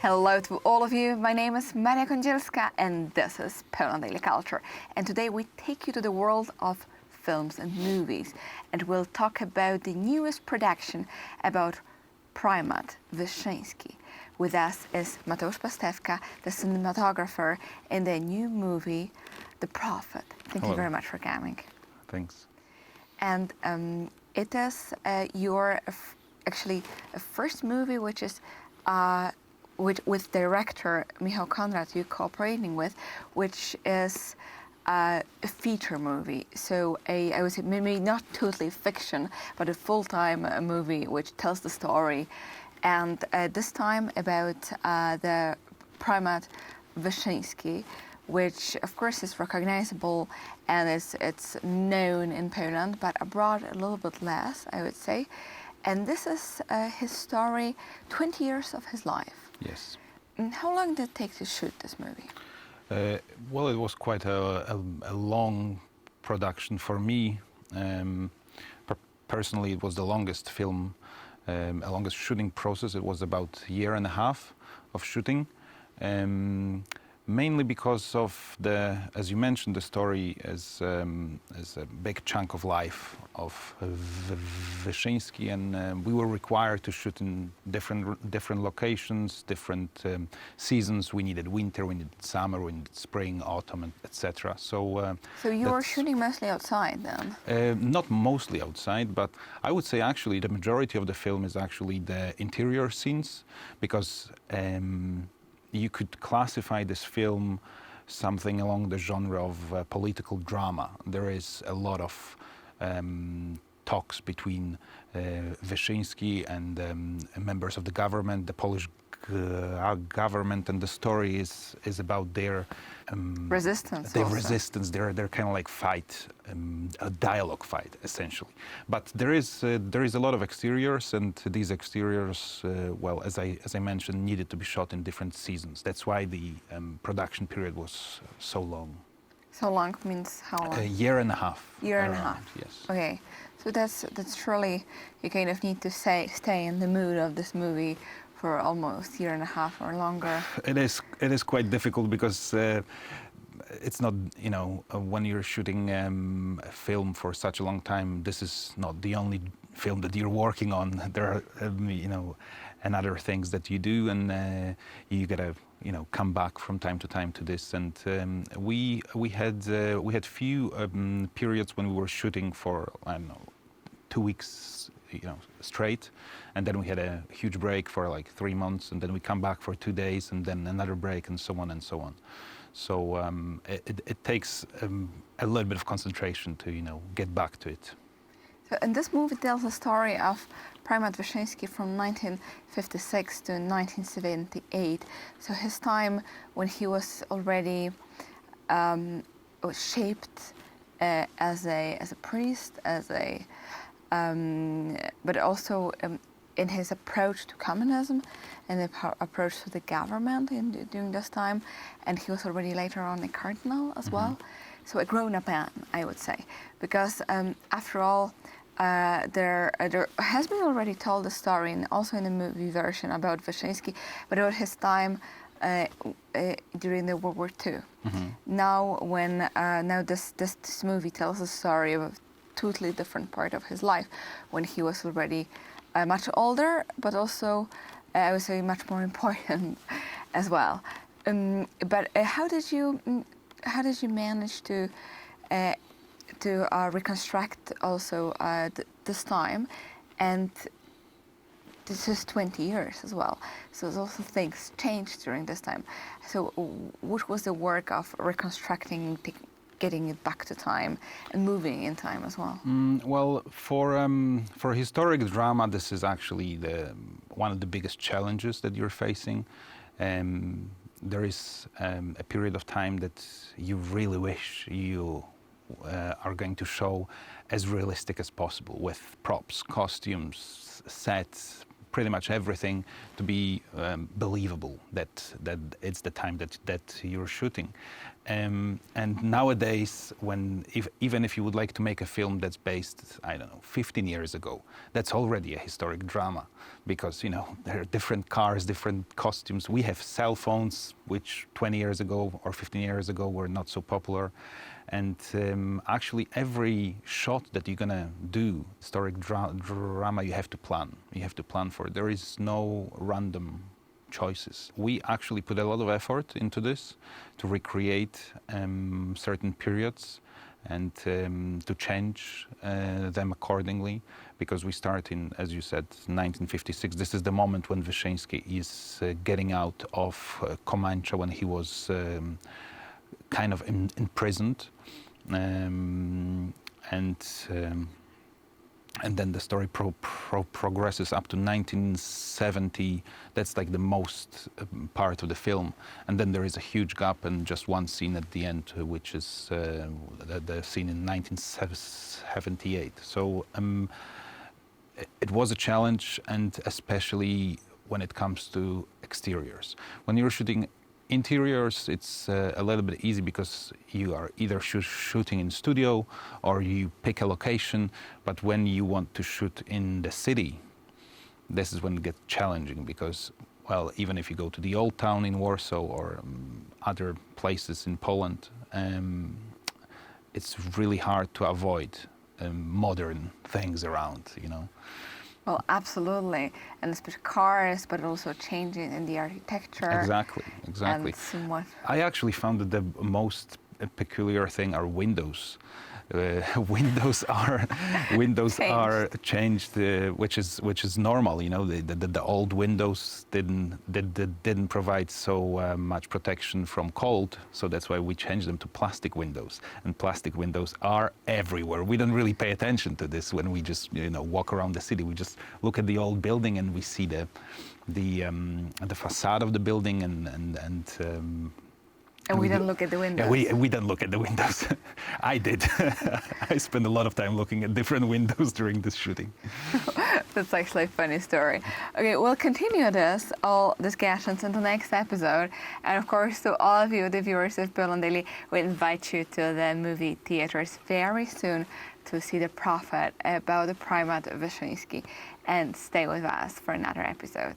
Hello to all of you. My name is Maria Kądzielska and this is Poland Daily Culture. And today we take you to the world of films and movies. And we'll talk about the newest production about Prymas Wyszyński. With us is Mateusz Pastewka, the cinematographer in the new movie, The Prophet. Thank you very much for coming. Thanks. And it is your actually first movie which is with director Michał Konrad you're cooperating with, which is a feature movie. So I would say maybe not totally fiction, but a full-time movie which tells the story. And this time about the Prymas Wyszyński, which of course is recognizable and it's known in Poland, but abroad a little bit less, I would say. And this is his story, 20 years of his life. Yes. And how long did it take to shoot this movie? Well, it was quite a long production for me. Personally, it was the longest film, a longest shooting process. It was about a year and a half of shooting. Mainly because of as you mentioned, the story is a big chunk of life of Wyszyński, and we were required to shoot in different locations, different seasons. We needed winter, we needed summer, we needed spring, autumn, etc. So you were shooting mostly outside then? Not mostly outside, but I would say actually the majority of the film is actually the interior scenes, because you could classify this film something along the genre of political drama. There is a lot of talks between Wyszyński and members of the government, the Polish government, and the story is about their resistance. Their kind of like fight, a dialogue fight essentially. But there is a lot of exteriors, and these exteriors, well, as I mentioned, needed to be shot in different seasons. That's why the production period was so long. So long means how long? A year and a half. Year and a half. Yes. Okay, so that's surely you kind of need to stay in the mood of this movie for almost a year and a half or longer. It is quite difficult because it's not, when you're shooting a film for such a long time, this is not the only film that you're working on. There are, and other things that you do, and you gotta, come back from time to time to this. And we had few periods when we were shooting for, I don't know, 2 weeks, straight, and then we had a huge break for like 3 months, and then we come back for 2 days, and then another break, and so on and so on. So it takes a little bit of concentration to get back to it. So, and this movie tells the story of Prymas Wyszyński from 1956 to 1978. So his time when he was already shaped as a priest, but also in his approach to communism and the approach to the government during this time. And he was already later on a cardinal as well. So a grown-up man, I would say, because after all, there has been already told the story, and also in the movie version about Wyszyński, but about his time during the World War II. Now, this movie tells the story of a totally different part of his life, when he was already much older, but also I would say much more important as well. But how did you manage to reconstruct also this time? And this is 20 years as well, so also things changed during this time. So what was the work of reconstructing, getting it back to time and moving in time as well? Well, for historic drama, this is actually one of the biggest challenges that you're facing. There is a period of time that you really wish you are going to show as realistic as possible, with props, costumes, sets, pretty much everything to be believable that it's the time that you're shooting. And nowadays, even if you would like to make a film that's based, I don't know, 15 years ago, that's already a historic drama, because there are different cars, different costumes. We have cell phones, which 20 years ago or 15 years ago were not so popular. And actually, every shot that you're gonna do, historic drama, you have to plan. You have to plan for it. There is no random choices. We actually put a lot of effort into this to recreate certain periods and to change them accordingly, because we start in, as you said, 1956. This is the moment when Wyszyński is getting out of Comanche, when he was kind of imprisoned, and then the story progresses up to 1970. That's like the most part of the film. And then there is a huge gap and just one scene at the end, which is the scene in 1978. So it was a challenge, and especially when it comes to exteriors. When you're shooting interiors, it's a little bit easy, because you are either shooting in studio or you pick a location. But when you want to shoot in the city, this is when it gets challenging, because, well, even if you go to the old town in Warsaw or other places in Poland, it's really hard to avoid modern things around, Well, absolutely, and especially cars, but also changing in the architecture. Exactly. And somewhat. I actually found that the most peculiar thing are windows. Windows are changed, which is normal. The old windows didn't provide so much protection from cold, so that's why we changed them to plastic windows. And plastic windows are everywhere. We don't really pay attention to this when we just walk around the city. We just look at the old building and we see the facade of the building and we don't look at the windows. Yeah, we don't look at the windows. I did. I spent a lot of time looking at different windows during this shooting. That's actually a funny story. Okay, we'll continue all discussions in the next episode. And of course, to all of you, the viewers of Berlin Daily, we invite you to the movie theaters very soon to see The Prophet about the Prymas Wyszyński. And stay with us for another episode.